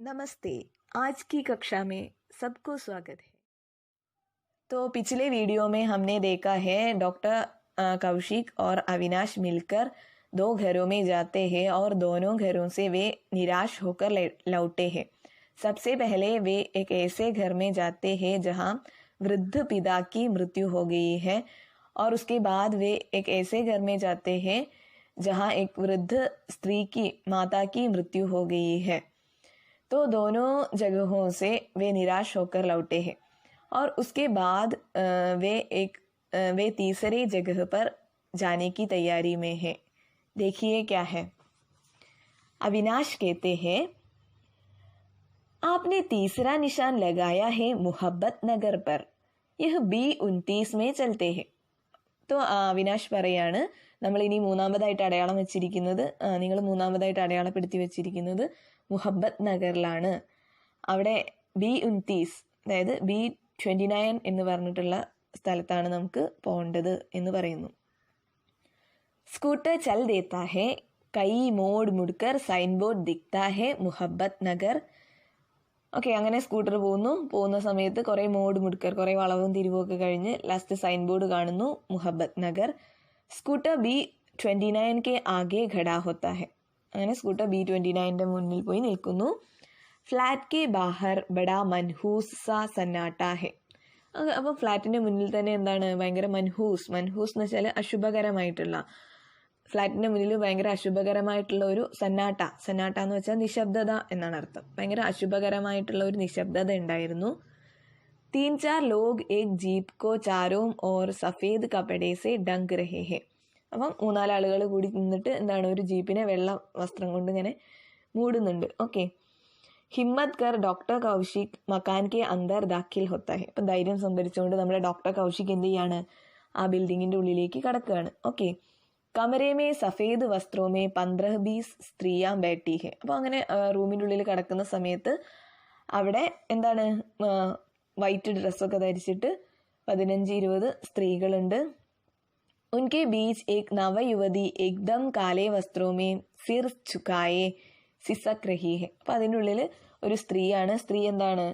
नमस्ते। आज की कक्षा में सबको स्वागत है। तो पिछले वीडियो में हमने देखा है डॉक्टर कौशिक और अविनाश मिलकर दो घरों में जाते हैं और दोनों घरों से वे निराश होकर लौटे हैं। सबसे पहले वे एक ऐसे घर में जाते हैं जहां वृद्ध पिता की मृत्यु हो गई है और उसके बाद वे एक ऐसे घर में जाते हैं जहां एक वृद्ध स्त्री की माता की मृत्यु हो गई है। तो दोनों जगहों से वे निराश होकर लौटे हैं और उसके बाद वे तीसरी जगह पर जाने की तैयारी में है। देखिए क्या है। अविनाश कहते हैं, आपने तीसरा निशान लगाया है मोहब्बत नगर पर, यह B29 में चलते हैं। तो അവിനാഷ് പറയാണ്, നമ്മൾ ഇനി മൂന്നാമതായിട്ട് അടയാളം വെച്ചിരിക്കുന്നത് നിങ്ങൾ മൂന്നാമതായിട്ട് അടയാളപ്പെടുത്തി വെച്ചിരിക്കുന്നത് മുഹബത്ത് നഗറിലാണ്. അവിടെ B29 അതായത് B29 എന്ന് പറഞ്ഞിട്ടുള്ള സ്ഥലത്താണ് നമുക്ക് പോകേണ്ടത് എന്ന് പറയുന്നു. സ്കൂട്ടർ ചൽ ദേത്താ ഹെ, കൈ മോഡ് മുഡ്കർ സൈൻ ബോർഡ് ദിഖ്താ ഹെ മുഹബത്ത് നഗർ. ഓക്കെ, അങ്ങനെ സ്കൂട്ടർ പോകുന്ന സമയത്ത് കുറേ മോഡ് മുഡ്കർ, കുറേ വളവും തിരിവും ഒക്കെ കഴിഞ്ഞ് ലാസ്റ്റ് സൈൻ ബോർഡ് കാണുന്നു മുഹബത്ത് നഗർ. സ്കൂട്ടർ B29 കെ ആകെ ഖടാ ഹോത്താ ഹെ. അങ്ങനെ സ്കൂട്ടർ B29 മുന്നിൽ പോയി നിൽക്കുന്നു. ഫ്ലാറ്റ് കെ ബാഹർ ബഡാ മൻഹൂസ് സാ സന്നാട്ടാ ഹെ. അപ്പോൾ ഫ്ലാറ്റിൻ്റെ മുന്നിൽ തന്നെ എന്താണ്, ഭയങ്കര മൻഹൂസ് എന്ന് വെച്ചാൽ അശുഭകരമായിട്ടുള്ള, ഫ്ലാറ്റിൻ്റെ മുന്നിൽ ഭയങ്കര അശുഭകരമായിട്ടുള്ള ഒരു സന്നാട്ട എന്ന് വെച്ചാൽ നിശബ്ദത എന്നാണ് അർത്ഥം. ഭയങ്കര അശുഭകരമായിട്ടുള്ള ഒരു നിശബ്ദത ഉണ്ടായിരുന്നു. 3-4 ലോഗ് ഏക് ജീപ്പ് കോ ചാരോം ഓർ സഫേദ് കപടേ സെ ഡങ്ക് രഹേ ഹെ. അപ്പം 3-4 ആളുകൾ കൂടി നിന്നിട്ട് എന്താണ്, ഒരു ജീപ്പിനെ വെള്ള വസ്ത്രം കൊണ്ട് ഇങ്ങനെ മൂടുന്നുണ്ട്. ഓക്കെ. ഹിമ്മത് കർ ഡോക്ടർ കൗശിക് മക്കാൻ കെ അന്തർ ദാഖിൽ ഹോത്താ ഹെ. അപ്പം ധൈര്യം സംഭരിച്ചുകൊണ്ട് നമ്മുടെ ഡോക്ടർ കൗശിക് എന്ത് ചെയ്യാണ്, ആ ബിൽഡിങ്ങിൻ്റെ ഉള്ളിലേക്ക് കടക്കുകയാണ്. ഓക്കെ. കമരേ മേ സഫേദ് വസ്ത്രോ മേ 15-20 സ്ത്രീയാ ബൈഠി ഹെ. അപ്പോൾ അങ്ങനെ റൂമിൻ്റെ ഉള്ളിൽ കിടക്കുന്ന സമയത്ത് അവിടെ എന്താണ്, വൈറ്റ് ഡ്രസ്സൊക്കെ ധരിച്ചിട്ട് 15-20 സ്ത്രീകളുണ്ട്. ഉൻകെ ബീച്ച് ഏക് നവയുവതി ഏകദം കാലേ വസ്ത്രോ മേ സിർ ചുക്കായേ സിസക് രഹി ഹെ. അപ്പോൾ അതിൻ്റെ ഉള്ളിൽ ഒരു സ്ത്രീയാണ്. സ്ത്രീ എന്താണ്,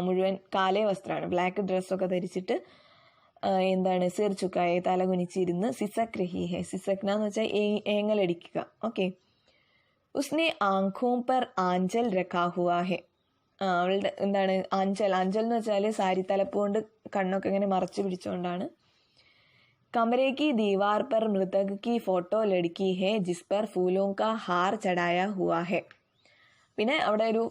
മുഴുവൻ കാലേ വസ്ത്രമാണ്, ബ്ലാക്ക് ഡ്രസ്സൊക്കെ ധരിച്ചിട്ട് എന്താണ്, സിർ ചുക്കായെ തല കുനിച്ചിരുന്ന് സിസക് രഹി ഹെ. സിസക്ന എന്ന് വെച്ചാൽ ഏങ്ങലടിക്കുക. ഓക്കെ. ഉസ്നെ ആംഖോ പർ ആഞ്ചൽ രഖാ ഹുവാ ഹെ. അവളുടെ എന്താണ്, ആഞ്ചൽ എന്ന് വെച്ചാൽ സാരി തലപ്പ് കൊണ്ട് കണ്ണൊക്കെ ഇങ്ങനെ മറച്ചു പിടിച്ചുകൊണ്ടാണ്. കമരേ കി ദീവാർ പർ മൃതക് കി ഫോട്ടോ ലഡ്കി ഹെ ജിസ് പർ ഫൂലോं കാ ഹാർ ചടായ ഹുവാ ഹെ. പിന്നെ അവിടെ ഒരു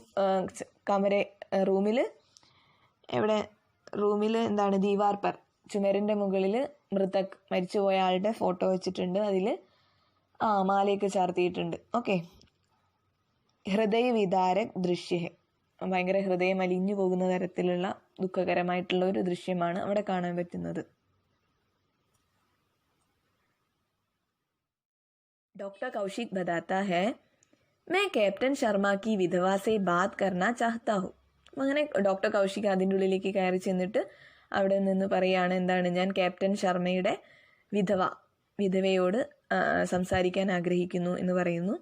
റൂമിൽ എന്താണ്, ദീവാർ പർ ചുമരിൻ്റെ മുകളിൽ മൃതക് മരിച്ചുപോയ ആളുടെ ഫോട്ടോ വെച്ചിട്ടുണ്ട്. അതിൽ മാലയൊക്കെ ചാർത്തിയിട്ടുണ്ട്. ഓക്കെ. ഹൃദയ വിദാരക് ദൃശ്യ ഹെ. ഭയങ്കര ഹൃദയം അലിഞ്ഞു പോകുന്ന തരത്തിലുള്ള ദുഃഖകരമായിട്ടുള്ള ഒരു ദൃശ്യമാണ് അവിടെ കാണാൻ പറ്റുന്നത്. ഡോക്ടർ കൗശിക് ബതാത്ത ഹെ, मैं कैप्टन शर्मा की विधवा से बात करना चाहता हूँ. അങ്ങനെ ഡോക്ടർ കൗശിക് അതിൻ്റെ ഉള്ളിലേക്ക് കയറി ചെന്നിട്ട് അവിടെ നിന്ന് പറയുകയാണ്, എന്താണ്, ഞാൻ ക്യാപ്റ്റൻ ശർമ്മയുടെ വിധവയോട് സംസാരിക്കാൻ ആഗ്രഹിക്കുന്നു എന്ന് പറയുന്നു.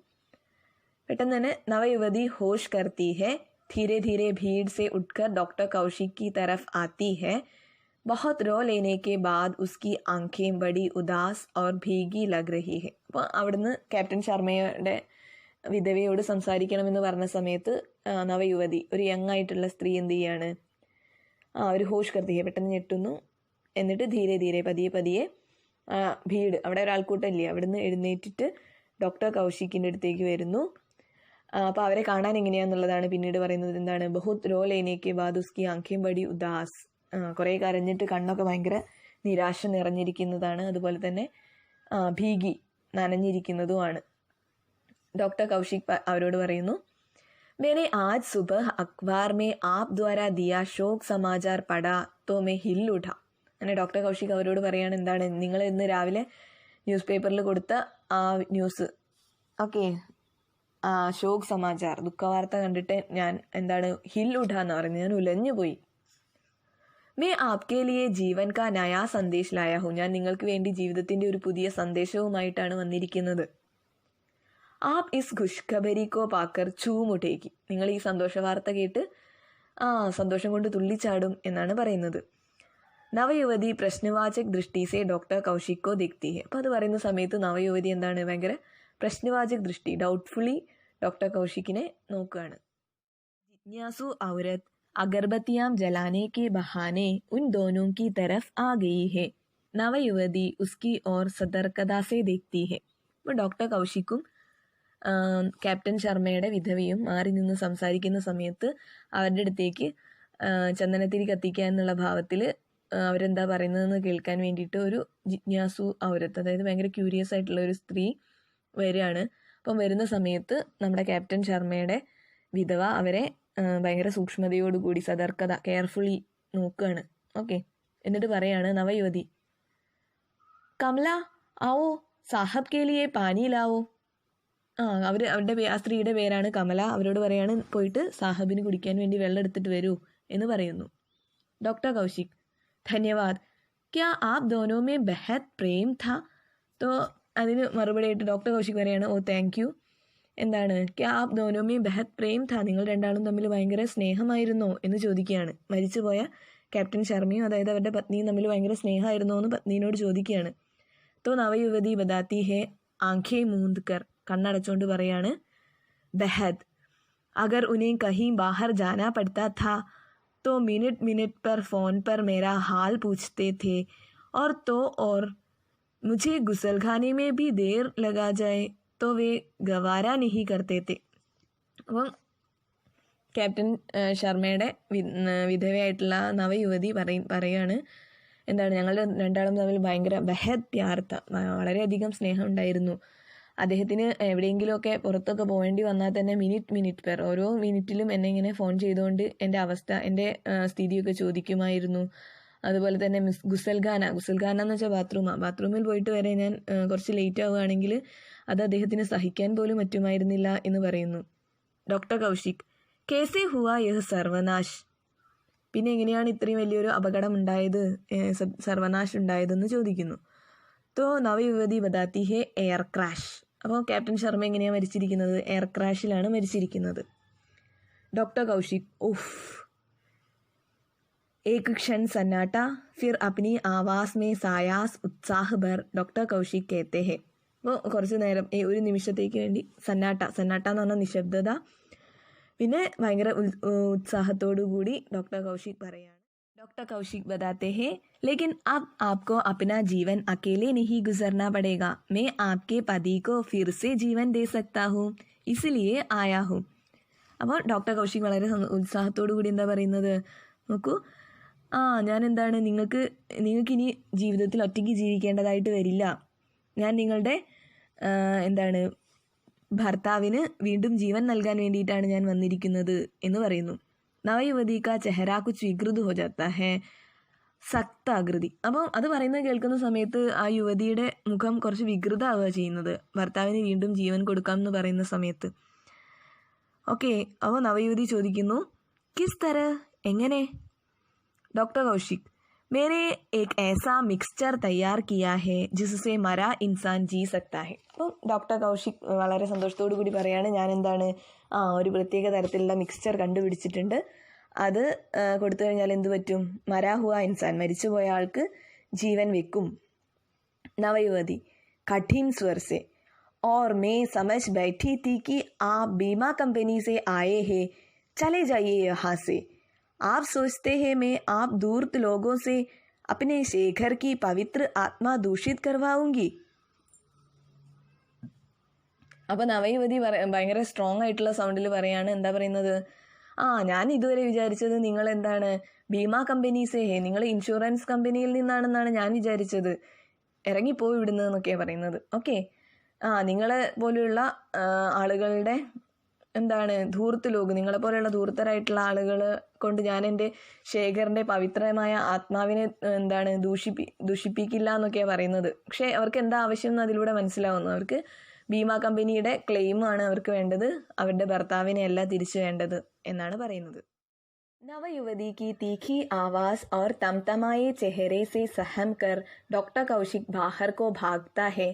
പെട്ടെന്ന് തന്നെ നവയുവതി ഹോഷ് കർത്തി ഹെ, ധീരെ ധീരെ ഭീഡ് സെ ഉഠ്കർ ഡോക്ടർ കൗശിക് की तरफ आती है. बहुत रो लेने के बाद उसकी आंखें बड़ी उदास और भीगी लग रही है. അപ്പോൾ അവിടുന്ന് ക്യാപ്റ്റൻ ശർമ്മയുടെ വിധവയോട് സംസാരിക്കണമെന്ന് പറഞ്ഞ സമയത്ത് നവയുവതി, ഒരു യങ് ആയിട്ടുള്ള സ്ത്രീ എന്ത് ചെയ്യാണ്, ഒരു ഹോഷ് കർത്തിയെ പെട്ടെന്ന് ഞെട്ടുന്നു. എന്നിട്ട് ധീരെ ധീരെ പതിയെ ഭീഡ്, അവിടെ ഒരാൾക്കൂട്ടം ഇല്ലേ, അവിടുന്ന് എഴുന്നേറ്റിട്ട് ഡോക്ടർ കൗശിക്കിൻ്റെ അടുത്തേക്ക് വരുന്നു. അപ്പോൾ അവരെ കാണാൻ എങ്ങനെയാണെന്നുള്ളതാണ് പിന്നീട് പറയുന്നത്. എന്താണ്, ബഹുത് റോ ലേനേക്ക് ബാദ് ഉസ്കി ആംഖേം ബഡി ഉദാസ്. കുറേ കരഞ്ഞിട്ട് കണ്ണൊക്കെ ഭയങ്കര നിരാശ നിറഞ്ഞിരിക്കുന്നതാണ്. അതുപോലെ തന്നെ ഭീഗി, നനഞ്ഞിരിക്കുന്നതുമാണ്. ഡോക്ടർ കൗശിക് അവരോട് പറയുന്നു, मैंने आज सुबह अखबार में आप द्वारा दिया शोक समाचार पढ़ा तो मैं हिल उठा. അങ്ങനെ ഡോക്ടർ കൗശിക് അവരോട് പറയാണ്, എന്താണ്, നിങ്ങൾ ഇന്ന് രാവിലെ ന്യൂസ് പേപ്പറിൽ കൊടുത്ത ആ ന്യൂസ്, ഓക്കെ, ഷോക് സമാചാർ, ദുഃഖവാർത്ത കണ്ടിട്ട് ഞാൻ എന്താണ്, ഹിൽ ഉഠ എന്ന് പറയുന്നത്, ഞാൻ ഉലഞ്ഞു പോയി. मैं आपके लिए जीवन का नया संदेश लाया हूँ. ഞാൻ നിങ്ങൾക്ക് വേണ്ടി ജീവിതത്തിൻ്റെ ഒരു പുതിയ സന്ദേശവുമായിട്ടാണ് വന്നിരിക്കുന്നത്. ആപ് ഇസ് ഖുഷ്ഖബരി കോ പാക്കർ ചൂം ഉഠേഗി. നിങ്ങൾ ഈ സന്തോഷ വാർത്ത കേട്ട് സന്തോഷം കൊണ്ട് തുള്ളിച്ചാടും എന്നാണ് പറയുന്നത്. നവയുവതി പ്രശ്നവാചക് ദൃഷ്ടി സെ ഡോക്ടർ കൗശിക് കോ ദിഖ്തി ഹെ. അപ്പോൾ അത് പറയുന്ന സമയത്ത് നവയുവതി എന്താണ്, ഭയങ്കര പ്രശ്നവാചക് ദൃഷ്ടി, ഡൗട്ട്ഫുള്ളി ഡോക്ടർ കൗശിക്കിനെ നോക്കുകയാണ്. ജിജ്ഞാസു ഔരത് अगरबत्तियां जलाने के बहाने उन दोनों की तरफ आ गई है. നവയുവതി ഉസ്കി ഓർ സതർക്കത സെ ദേഖ്തി ഹെ. അപ്പോൾ ഡോക്ടർ കൗശിക്കും ക്യാപ്റ്റൻ ശർമ്മയുടെ വിധവയും മാറി നിന്ന് സംസാരിക്കുന്ന സമയത്ത് അവരുടെ അടുത്തേക്ക് ചന്ദനത്തിരി കത്തിക്കുക എന്നുള്ള ഭാവത്തിൽ അവരെന്താ പറയുന്നതെന്ന് കേൾക്കാൻ വേണ്ടിയിട്ട് ഒരു ജിജ്ഞാസു ഔരത്ത്, അതായത് ഭയങ്കര ക്യൂരിയസ് ആയിട്ടുള്ള ഒരു സ്ത്രീ വരികയാണ്. അപ്പം വരുന്ന സമയത്ത് നമ്മുടെ ക്യാപ്റ്റൻ ശർമ്മയുടെ വിധവ അവരെ ഭയങ്കര സൂക്ഷ്മതയോടുകൂടി, സതർക്കത, കെയർഫുള്ളി നോക്കുകയാണ്. ഓക്കെ, എന്നിട്ട് പറയാണ് നവയുവതി, കമല ആവോ സാഹബ് കെ ലിയെ പാനി ലാവോ. അവരുടെ ആ സ്ത്രീയുടെ പേരാണ് കമല. അവരോട് പറയാണ് പോയിട്ട് സാഹബിന് കുടിക്കാൻ വേണ്ടി വെള്ളം എടുത്തിട്ട് വരൂ എന്ന് പറയുന്നു. ഡോക്ടർ കൗശിക്, ധന്യവാദ്, ക്യാ ആപ് ദോനോ മേ ബെഹത് പ്രേം ഥാ. തോ അതിന് മറുപടിയായിട്ട് ഡോക്ടർ കൗശിക് പറയാണ്, ഓ താങ്ക് യു. എന്താണ്, ക്യാ ആപ് ദോനോ മേ ബെഹത് പ്രേം ഥാ, നിങ്ങൾ രണ്ടാളും തമ്മിൽ ഭയങ്കര സ്നേഹമായിരുന്നോ എന്ന് ചോദിക്കുകയാണ്. മരിച്ചുപോയ ക്യാപ്റ്റൻ ശർമ്മയും അതായത് അവരുടെ പത്നിയും തമ്മിൽ ഭയങ്കര സ്നേഹമായിരുന്നോ എന്ന് പത്നിയോട് ചോദിക്കുകയാണ്. തോ നവയുവതി ബദാത്തി ഹെ ആംഖേ മൂന്ദ് കർ, കണ്ണടച്ചുകൊണ്ട് പറയാണ്, ബെഹദ്, അഗർ ഉन्हें कहीं बाहर जाना पड़ता था तो मिनट मिनट पर फ़ोन पर मेरा हाल पूछते थे और मुझे गुसलखाने में भी देर लगा जाए तो वे गवारा नहीं करते थे. അപ്പം ക്യാപ്റ്റൻ ശർമ്മയുടെ വിധവയായിട്ടുള്ള നവയുവതി പറയുകയാണ്, എന്താണ്, ഞങ്ങൾ രണ്ടാളും തമ്മിൽ ഭയങ്കര ബെഹദ് പ്യാർത്ത, വളരെയധികം സ്നേഹം ഉണ്ടായിരുന്നു. അദ്ദേഹത്തിന് എവിടെയെങ്കിലുമൊക്കെ പുറത്തൊക്കെ പോകേണ്ടി വന്നാൽ തന്നെ മിനിറ്റ് പെർ, ഓരോ മിനിറ്റിലും എന്നെ ഇങ്ങനെ ഫോൺ ചെയ്തുകൊണ്ട് എൻ്റെ അവസ്ഥ, എൻ്റെ സ്ഥിതിയൊക്കെ ചോദിക്കുമായിരുന്നു. അതുപോലെ തന്നെ ഗുസൽഖാന എന്ന് വെച്ചാൽ ബാത്റൂമിൽ പോയിട്ട് വരെ ഞാൻ കുറച്ച് ലേറ്റ് ആവുകയാണെങ്കിൽ അത് അദ്ദേഹത്തിന് സഹിക്കാൻ പോലും പറ്റുമായിരുന്നില്ല എന്ന് പറയുന്നു. ഡോക്ടർ കൗശിക്, കേസേ ഹുവാ യഹ് സർവനാശ്, പിന്നെ എങ്ങനെയാണ് ഇത്രയും വലിയൊരു അപകടം ഉണ്ടായത്, സർവനാശ് ഉണ്ടായതെന്ന് ചോദിക്കുന്നു. തോ നവയുവതി ബദാത്തി ഹെ എയർ ക്രാഷ്. അപ്പോൾ ക്യാപ്റ്റൻ ശർമ്മ എങ്ങനെയാണ് മരിച്ചിരിക്കുന്നത്, എയർ ക്രാഷിലാണ് മരിച്ചിരിക്കുന്നത്. ഡോക്ടർ കൗശിക്, ഉഫ്. एक क्षण सन्नाटा फिर अपनी आवाज़ में सायास उत्साह भर डॉक्टर कौशिक कहते हैं. അപ്പോൾ കുറച്ച് നേരം ഒരു നിമിഷത്തേക്ക് വേണ്ടി സന്നാട്ട എന്ന് പറഞ്ഞാൽ നിശബ്ദത, പിന്നെ ഭയങ്കര ഉത്സാഹത്തോടു കൂടി ഡോക്ടർ കൗശിക് പറയാണ്. डॉक्टर कौशिक बताते हैं, लेकिन अब आपको अपना जीवन अकेले नहीं गुजरना पड़ेगा. मैं आपके पति को फिर से जीवन दे सकता हूँ, इसलिए आया हूँ. അപ്പോൾ ഡോക്ടർ കൗശിക് വളരെ ഉത്സാഹത്തോടു കൂടി എന്താ പറയുന്നത്, നോക്കൂ, ഞാൻ എന്താണ്, നിങ്ങൾക്ക് ഇനി ജീവിതത്തിൽ ഒറ്റയ്ക്ക് ജീവിക്കേണ്ടതായിട്ട് വരില്ല. ഞാൻ നിങ്ങളുടെ എന്താണ് ഭർത്താവിന് വീണ്ടും ജീവൻ നൽകാൻ വേണ്ടിയിട്ടാണ് ഞാൻ വന്നിരിക്കുന്നത് എന്ന് പറയുന്നു. നവയുവതി കാ ചെഹര കുച്ച് വികൃത് ഹോ ജാത്ത ഹേ സക്ത ആകൃതി. അപ്പം അത് പറയുന്നത് കേൾക്കുന്ന സമയത്ത് ആ യുവതിയുടെ മുഖം കുറച്ച് വികൃതമാവുക ചെയ്യുന്നത്, ഭർത്താവിന് വീണ്ടും ജീവൻ കൊടുക്കാം എന്ന് പറയുന്ന സമയത്ത്. ഓക്കെ, അപ്പോൾ നവയുവതി ചോദിക്കുന്നു, കിസ് തര, എങ്ങനെ. डॉक्टर कौशिक, मैंने एक ऐसा मिक्सचर तैयार किया है जिससे मरा इंसान जी सकता है. അപ്പം ഡോക്ടർ കൗശിക് വളരെ സന്തോഷത്തോടു കൂടി പറയാണ്, ഞാൻ എന്താണ് ഒരു പ്രത്യേക തരത്തിലുള്ള മിക്സ്ചർ കണ്ടുപിടിച്ചിട്ടുണ്ട്. അത് കൊടുത്തു കഴിഞ്ഞാൽ എന്ത് പറ്റും, മരാ ഹുവ ഇൻസാൻ, മരിച്ചുപോയ ആൾക്ക് ജീവൻ വെക്കും. നവയുവതി, കഠിൻ സ്വർ से, और मैं समझ बैठी थी कि आप बीमा कंपनी से आए हैं, चले जाइए यहाँ से. आप सोचते हैं मैं आप दूरत लोगों से अपने शेखर की पवित्र आत्मा दूषित करवाऊंगी. അപ്പോൾ നവയുവതി ഭയങ്കര സ്ട്രോങ് ആയിട്ടുള്ള സൗണ്ടിൽ പറയാണ്, എന്താ പറയുന്നത്, ഞാൻ ഇതുവരെ വിചാരിച്ചത് നിങ്ങൾ എന്താണ് ബീമാ കമ്പനീസേ ഹേ, നിങ്ങൾ ഇൻഷുറൻസ് കമ്പനിയിൽ നിന്നാണെന്നാണ് ഞാൻ വിചാരിച്ചത്, ഇറങ്ങിപ്പോയി ഇവിടുന്ന് എന്നൊക്കെയാണ് പറയുന്നത്. ഓക്കെ, നിങ്ങളെ പോലെയുള്ള ആളുകളുടെ എന്താണ് ധൂർത്ത് ലോക്, നിങ്ങളെപ്പോലെയുള്ള ധൂർത്തരായിട്ടുള്ള ആളുകൾ കൊണ്ട് ഞാൻ എൻ്റെ ശേഖറിൻ്റെ പവിത്രമായ ആത്മാവിനെ എന്താണ് ദൂഷിപ്പിക്കില്ല എന്നൊക്കെയാണ് പറയുന്നത്. പക്ഷേ അവർക്ക് എന്താ ആവശ്യം എന്ന് അതിലൂടെ മനസ്സിലാവുന്നു. അവർക്ക് ബീമാ കമ്പനിയുടെ ക്ലെയിമാണ് അവർക്ക് വേണ്ടത്, അവരുടെ ഭർത്താവിനെ അല്ല തിരിച്ചു വേണ്ടത് എന്നാണ് പറയുന്നത്. नवयुवती की तीखी आवाज़ और तमतमाए चेहरे से सहम कर डॉक्टर कौशिक बाहर को भागता है.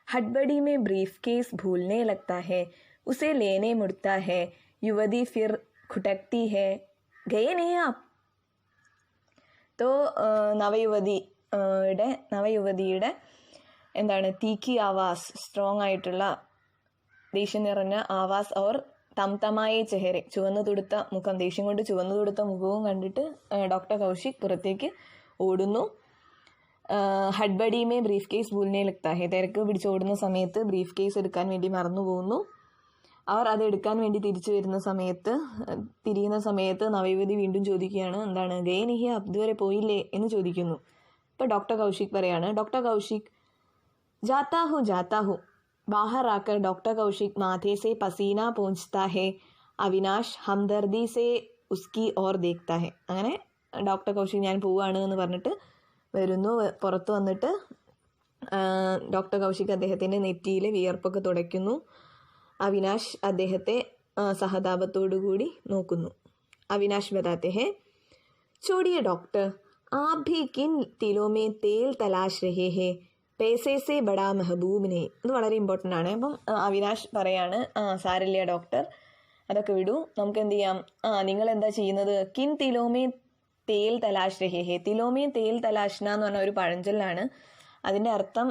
हड़बड़ी में ब्रीफकेस भूलने लगता है, उसे लेने मुड़ता है, युवती फिर खुटकती है, गए नहीं आप. तो നവയുവതിയുടെ എന്താണ് തീക്കി ആവാസ്, സ്ട്രോങ് ആയിട്ടുള്ള ദേഷ്യം നിറഞ്ഞ ആവാസ് ഓർ തംതമായ ചെഹരെ, ചുവന്നു തുടുത്ത മുഖം, ദേഷ്യം കൊണ്ട് ചുവന്നു തുടുത്ത മുഖവും കണ്ടിട്ട് ഡോക്ടർ കൗശിക് പുറത്തേക്ക് ഓടുന്നു. ഹഡ്ബഡിമേ ബ്രീഫ് കേസ് ഭൂൽനെ ലഗ്താ ഹെ, തിരക്ക് പിടിച്ചോടുന്ന സമയത്ത് ബ്രീഫ് കേസ് എടുക്കാൻ വേണ്ടി മറന്നു പോകുന്നു. അവർ അത് എടുക്കാൻ വേണ്ടി തിരിയുന്ന സമയത്ത് നവയുവതി വീണ്ടും ചോദിക്കുകയാണ്, എന്താണ് ഗേ നിഹി ഇതുവരെ പോയില്ലേ എന്ന് ചോദിക്കുന്നു. അപ്പോൾ ഡോക്ടർ കൗശിക് പറയാണ്, ഡോക്ടർ കൗശിക് ജാത്താ ഹു. बाहर आकर डॉक्टर कौशिक माथे से पसीना पोंछता है, അവിനാഷ് ഹംദർദി സേ ഉസ്കി ഓർ ദേഖ്താ ഹെ. അങ്ങനെ ഡോക്ടർ കൗശിക് ഞാൻ പോവാണ് എന്ന് പറഞ്ഞിട്ട് വരുന്നു. പുറത്ത് വന്നിട്ട് ഡോക്ടർ കൗശിക് അദ്ദേഹത്തിൻ്റെ നെറ്റിയിലെ വിയർപ്പൊക്കെ തുടയ്ക്കുന്നു. അവിനാഷ് അദ്ദേഹത്തെ സഹതാപത്തോടു കൂടി നോക്കുന്നു. അവിനാഷ് ബതാത്തെ ഹെ, ചോടിയെ ഡോക്ടർ, ആപ് ഭി കിൻ തിലോ മേ തേൽ തലാഷ് രഹേ ഹെ, പേസേസെ ബഡാ മെഹബൂബ് നെ. ഇത് വളരെ ഇമ്പോർട്ടൻ്റ് ആണ്. അപ്പം അവിനാഷ് പറയാണ്, സാരില്ല ഡോക്ടർ, അതൊക്കെ വിടൂ, നമുക്ക് എന്ത് ചെയ്യാം, നിങ്ങൾ എന്താ ചെയ്യുന്നത്, കിൻ തിലോമേ തേൽ തലാഷ് രഹേ ഹെ. തിലോമേ തേൽ തലാഷ്ന എന്ന് പറഞ്ഞ ഒരു പഴഞ്ചൊല്ലാണ്. അതിൻ്റെ അർത്ഥം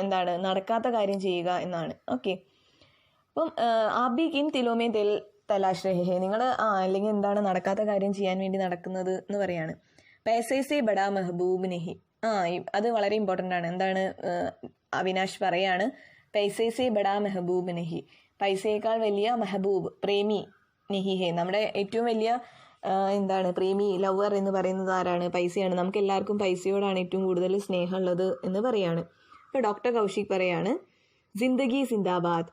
എന്താണ്, നടക്കാത്ത കാര്യം ചെയ്യുക എന്നാണ്. ഓക്കെ, അപ്പം ആബി കിൻ തിലോമേ തേൽ തലാഷ് രഹേ ഹെ, നിങ്ങൾ അല്ലെങ്കിൽ എന്താണ് നടക്കാത്ത കാര്യം ചെയ്യാൻ വേണ്ടി നടക്കുന്നത് എന്ന് പറയാണ്. പേസേസെ ബഡാ മെഹബൂബ് നെഹി. അത് വളരെ ഇമ്പോർട്ടൻ്റ് ആണ്. എന്താണ് അവിനാഷ് പറയാണ്, പൈസേസെ ബഡാ മെഹബൂബ് നെഹി, പൈസയേക്കാൾ വലിയ മെഹബൂബ്, പ്രേമി, നെഹി ഹെ, നമ്മുടെ ഏറ്റവും വലിയ എന്താണ് പ്രേമി, ലവർ എന്ന് പറയുന്നത് ആരാണ്, പൈസയാണ്. നമുക്ക് എല്ലാവർക്കും പൈസയോടാണ് ഏറ്റവും കൂടുതൽ സ്നേഹമുള്ളത് എന്ന് പറയാണ്. ഇപ്പോൾ ഡോക്ടർ കൗശിക് പറയാണ്, ജിന്ദഗി സിന്ദാബാദ്,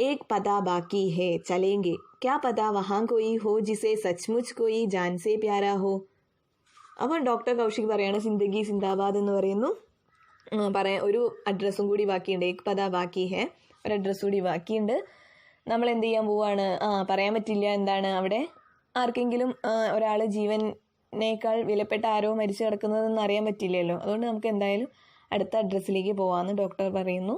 ഏക് പതാ ബാക്കി ഹെ, ചലേംഗെ, ക്യാ പതാ വഹാം കോയി ഹോ ജിസെ സച്ച്മുച്ച് കോയി ജാൻ സെ പ്യാരാ ഹോ. അപ്പോൾ ഡോക്ടർ കൗശിക് പറയാണ്, സിന്ദഗി സിന്ദാബാദ് എന്ന് പറയുന്നു. ഒരു അഡ്രസ്സും കൂടി ബാക്കിയുണ്ട്, ഏക് പതാ ബാക്കി ഹെ, ഒരു അഡ്രസ്സ് കൂടി ബാക്കിയുണ്ട്. നമ്മൾ എന്ത് ചെയ്യാൻ പോവാണ്, പറയാൻ പറ്റില്ല, എന്താണ് അവിടെ ആർക്കെങ്കിലും ഒരാൾ ജീവനേക്കാൾ വിലപ്പെട്ട ആരോ മരിച്ചു കിടക്കുന്നതെന്ന് അറിയാൻ പറ്റില്ലല്ലോ. അതുകൊണ്ട് നമുക്ക് എന്തായാലും അടുത്ത അഡ്രസ്സിലേക്ക് പോവാമെന്ന് ഡോക്ടർ പറയുന്നു.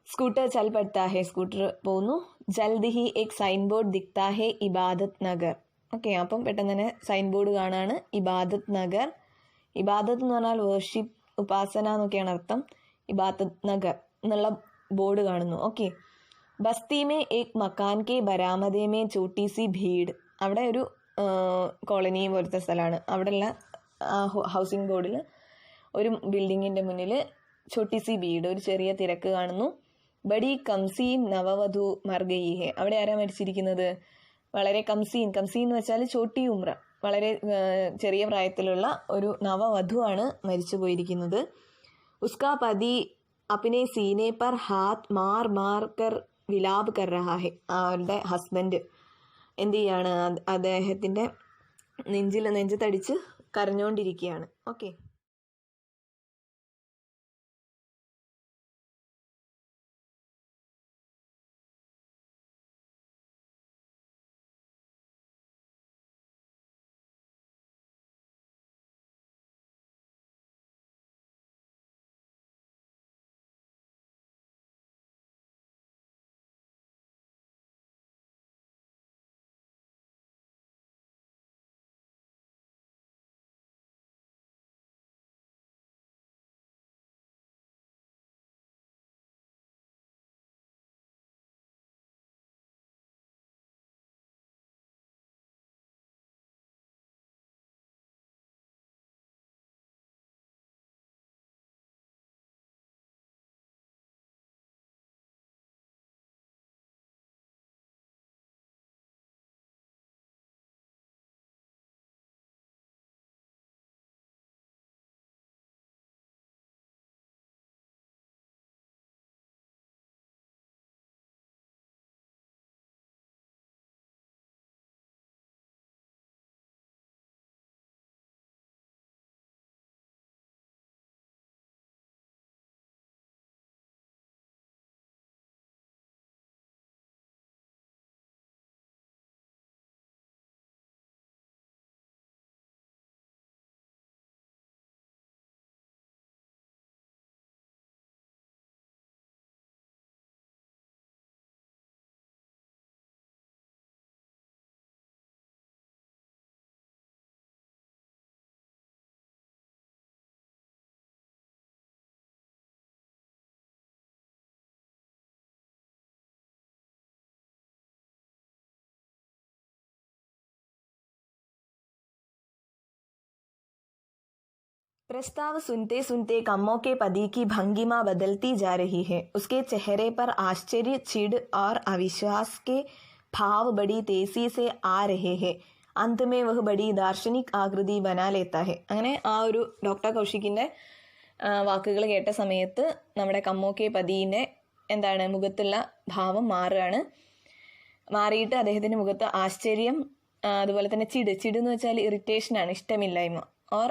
സ്കൂട്ടർ ചൽ പഡ്താ ഹെ, സ്കൂട്ടർ പോകുന്നു. ജൽദി ഹി എക് സൈൻ ബോർഡ് ദിഖ്താ ഹെ, ഇബാദത്ത് നഗർ. ഓക്കെ, അപ്പം പെട്ടെന്ന് തന്നെ സൈൻ ബോർഡ് കാണാണ്, ഇബാദത്ത് നഗർ. ഇബാദത്ത് എന്ന് പറഞ്ഞാൽ വേർഷിപ്പ്, ഉപാസന എന്നൊക്കെയാണ് അർത്ഥം. ഇബാദത്ത് നഗർ എന്നുള്ള ബോർഡ് കാണുന്നു. ഓക്കെ, ബസ്തി മേ ഏക് മക്കാൻ കെ ബരാമദേ മേ ചോട്ടി സി ഭീഡ്, അവിടെ ഒരു കോളനി പോലത്തെ സ്ഥലമാണ്. അവിടെയുള്ള ഹൗസിംഗ് ബോർഡിൽ ഒരു ബിൽഡിങ്ങിൻ്റെ മുന്നിൽ ചോട്ടി സി ഭീഡ്, ഒരു ചെറിയ തിരക്ക് കാണുന്നു. ബഡി കംസീൻ നവവധു മർഗയി ഹെ, അവിടെ ആരാ മരിച്ചിരിക്കുന്നത്, വളരെ കംസീൻ എന്ന് വെച്ചാൽ ചോട്ടി ഉമ്ര, വളരെ ചെറിയ പ്രായത്തിലുള്ള ഒരു നവവധുവാണ് മരിച്ചു പോയിരിക്കുന്നത്. ഉസ്കാ പതി അപ്നെ സീനെ പർ ഹാത്ത് മാർ കർ വിലാപ് കർ രഹാ ഹെ, അവരുടെ ഹസ്ബൻഡ് എന്ത് ചെയ്യാണ്, അദ്ദേഹത്തിൻ്റെ നെഞ്ചത്തടിച്ച് കരഞ്ഞുകൊണ്ടിരിക്കുകയാണ്. ഓക്കെ. प्रस्ताव सुनते सुनते कम्मो के पति की भंगिमा बदलती जा रही है। उसके चेहरे पर आश्चर्य, चिढ़ और अविश्वास के भाव बड़ी तेजी से आ रहे हैं। अंत में वह बड़ी दार्शनिक आकृति बना लेता है. അങ്ങനെ ആ ഒരു ഡോക്ടർ കൗശികിൻ്റെ വാക്കുകൾ കേട്ട സമയത്ത് നമ്മുടെ കമ്മോ കെ പതിയുടെ എന്താണ് മുഖത്തുള്ള ഭാവം മാറുകയാണ്. മാറിയിട്ട് അദ്ദേഹത്തിൻ്റെ മുഖത്ത് ആശ്ചര്യം, അതുപോലെ തന്നെ ചിട് എന്ന് വെച്ചാൽ ഇറിറ്റേഷനാണ്, ഇഷ്ടമില്ലായ്മ, ഓർ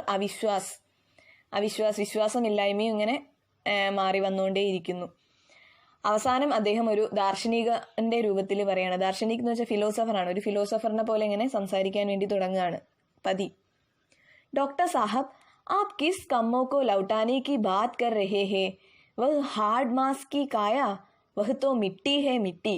വിശ്വാസമില്ലായ്മയും ഇങ്ങനെ മാറി വന്നുകൊണ്ടേയിരിക്കുന്നു. അവസാനം അദ്ദേഹം ഒരു ദാർശനികന്റെ രൂപത്തിൽ പറയാണ്. ദാർശനിക് എന്ന് വെച്ചാൽ ഫിലോസഫറാണ്. ഒരു ഫിലോസഫറിനെ പോലെ ഇങ്ങനെ സംസാരിക്കാൻ വേണ്ടി തുടങ്ങുകയാണ് പതി. ഡോക്ടർ സാഹബ്, आप किस कम्मों को लौटाने की बात कर रहे हैं? वह हार्ड मास की काया, वह तो मिट्टी है मिट्टी.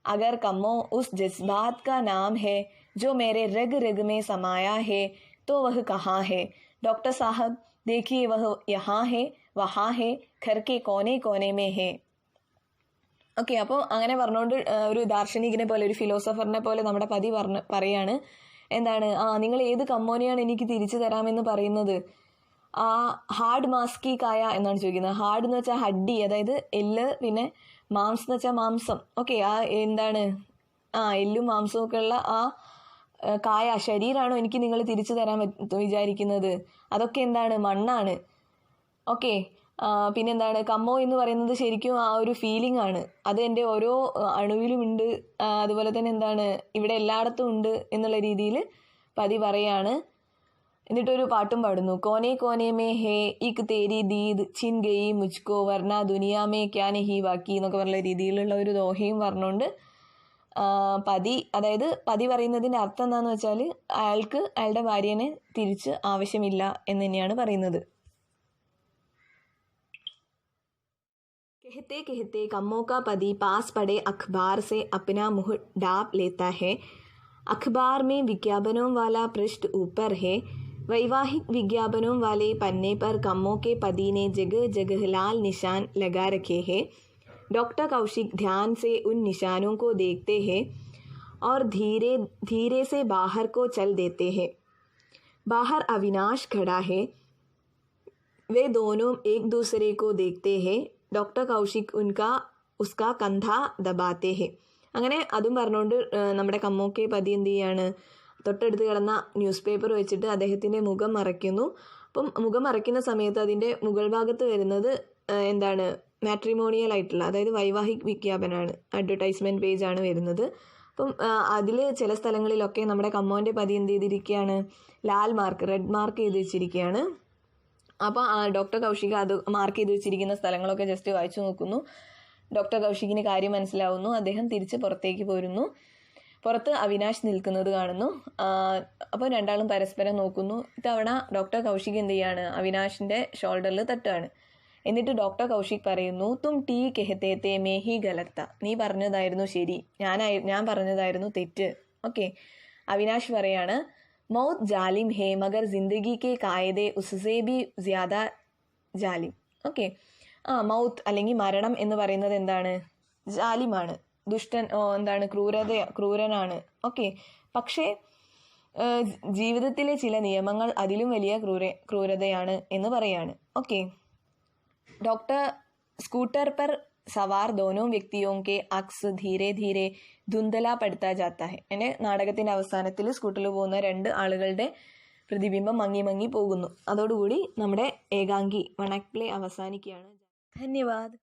अगर कम्मो उस जज्बात का नाम है जो मेरे रग रग में समाया है तो वह कहाँ है? डॉक्टर साहब देखिए, वह यहाँ है, वहाँ है, घर के कोने कोने में है. ഓക്കെ, അപ്പോൾ അങ്ങനെ പറഞ്ഞുകൊണ്ട് ഒരു ദാർശനികനെ പോലെ, ഒരു ഫിലോസഫറിനെ പോലെ നമ്മുടെ പതി പറയാണ് എന്താണ്, നിങ്ങൾ ഏത് കമ്മോനെയാണ് എനിക്ക് തിരിച്ചു തരാമെന്ന് പറയുന്നത്? ആ ഹാർഡ് മാസ്കി കായ എന്നാണ് ചോദിക്കുന്നത്. ഹാർഡ് എന്ന് വെച്ചാൽ ഹഡ്ഡി, അതായത് എല്ല്, പിന്നെ മാംസം എന്ന് വെച്ചാൽ മാംസം. ഓക്കെ, ആ എന്താണ് എല്ലും മാംസവും ഒക്കെ ഉള്ള ആ കായ ശരീരമാണോ എനിക്ക് നിങ്ങൾ തിരിച്ചു തരാൻ വിചാരിക്കുന്നത്? അതൊക്കെ എന്താണ്, മണ്ണാണ്. ഓക്കെ, പിന്നെന്താണ്, കമ്മോ എന്ന് പറയുന്നത് ശരിക്കും ആ ഒരു ഫീലിംഗ് ആണ്. അത് എൻ്റെ ഓരോ അണുവിലും ഉണ്ട്, അതുപോലെ തന്നെ എന്താണ് ഇവിടെ എല്ലായിടത്തും ഉണ്ട് എന്നുള്ള രീതിയിൽ പതി പറയാണ്. എന്നിട്ടൊരു പാട്ടും പാടുന്നു. കോനെ കോനെ മേ ഹേ ഇക് തേരി ദീദ് ചിൻ ഗയി മുജ്കോ വർണ ദുനിയാ മേ ക്യാ നഹി ബാക്കി എന്നൊക്കെ പറഞ്ഞ രീതിയിലുള്ള ഒരു ദോഹയും പറഞ്ഞുകൊണ്ട് പതി, അതായത് പതി പറയുന്നതിൻ്റെ അർത്ഥം എന്താണെന്ന് വെച്ചാൽ അയാൾക്ക് അയാളുടെ ഭാര്യനെ തിരിച്ച് ആവശ്യമില്ല എന്ന് തന്നെയാണ് പറയുന്നത്. कहते कहते कम्मो का पति पास पड़े अखबार से अपना मुंह ढाँप लेता है. अखबार में विज्ञापनों वाला पृष्ठ ऊपर है. वैवाहिक विज्ञापनों वाले पन्ने पर कम्मो के पति ने जगह जगह लाल निशान लगा रखे हैं. डॉक्टर कौशिक ध्यान से उन निशानों को देखते हैं और धीरे धीरे से बाहर को चल देते हैं. बाहर अविनाश खड़ा है. वे दोनों एक दूसरे को देखते हैं. ഡോക്ടർ കൗശിക് ഉസ്കാ കന്ധ ദബാത്തെ ഹെ. അങ്ങനെ അതും പറഞ്ഞുകൊണ്ട് നമ്മുടെ കമ്മോ കെ പതി എന്ത് ചെയ്യാണ്, തൊട്ടടുത്ത് കിടന്ന ന്യൂസ് പേപ്പർ വെച്ചിട്ട് അദ്ദേഹത്തിൻ്റെ മുഖം മറയ്ക്കുന്നു. അപ്പം മുഖം മറയ്ക്കുന്ന സമയത്ത് അതിൻ്റെ മുകൾ ഭാഗത്ത് വരുന്നത് എന്താണ്, മാട്രിമോണിയൽ ആയിട്ടുള്ള, അതായത് വൈവാഹിക് വിജ്ഞാപനമാണ്, അഡ്വർടൈസ്മെൻറ്റ് പേജാണ് വരുന്നത്. അപ്പം അതിൽ ചില സ്ഥലങ്ങളിലൊക്കെ നമ്മുടെ കമ്മോൻ്റെ പതി എന്ത് ചെയ്തിരിക്കുകയാണ്, ലാൽ മാർക്ക്, റെഡ് മാർക്ക് ചെയ്ത് വെച്ചിരിക്കുകയാണ്. അപ്പോൾ ഡോക്ടർ കൗശിക് അത് മാർക്ക് ചെയ്ത് വെച്ചിരിക്കുന്ന സ്ഥലങ്ങളൊക്കെ ജസ്റ്റ് വായിച്ചു നോക്കുന്നു. ഡോക്ടർ കൗശികിന് കാര്യം മനസ്സിലാവുന്നു. അദ്ദേഹം തിരിച്ച് പുറത്തേക്ക് പോരുന്നു. പുറത്ത് അവിനാശ് നിൽക്കുന്നത് കാണുന്നു. അപ്പോൾ രണ്ടാളും പരസ്പരം നോക്കുന്നു. ഇത്തവണ ഡോക്ടർ കൗശിക് എന്ത് ചെയ്യാണ്, അവിനാശിൻ്റെ ഷോൾഡറിൽ തട്ടുകയാണ്. എന്നിട്ട് ഡോക്ടർ കൗശിക് പറയുന്നു, തും ടീ കെഹത്തെ മേ ഹി ഗലത്ത. നീ പറഞ്ഞതായിരുന്നു ശരി, ഞാൻ പറഞ്ഞതായിരുന്നു തെറ്റ്. ഓക്കെ, അവിനാശ് പറയാണ്, മൗത്ത് ജാലിം ഹേ മഗർ ജിന്ദഗി കെ കായദെ ഉസ്സേ ബി ജ്യാദ ജാലിം. ഓക്കെ, മൗത്ത് അല്ലെങ്കിൽ മരണം എന്ന് പറയുന്നത് എന്താണ്, ജാലിമാണ്, ദുഷ്ടൻ, എന്താണ്, ക്രൂരനാണ്. ഓക്കെ, പക്ഷേ ജീവിതത്തിലെ ചില നിയമങ്ങൾ അതിലും വലിയ ക്രൂരതയാണ് എന്ന് പറയാണ്. ഓക്കെ, ഡോക്ടർ സ്കൂട്ടർ पर സവാർ दोनों വ്യക്തിയോं के अक्स धीरे धीरे धुंधला पड़ता जाता है. എൻ്റെ നാടകത്തിൻ്റെ അവസാനത്തിൽ സ്കൂട്ടറിൽ പോകുന്ന രണ്ട് ആളുകളുടെ പ്രതിബിംബം മങ്ങി മങ്ങി പോകുന്നു. അതോടുകൂടി നമ്മുടെ ഏകാംഗി വൺ ആക്ട് പ്ലേ അവസാനിക്കുകയാണ്. ധന്യവാദ്.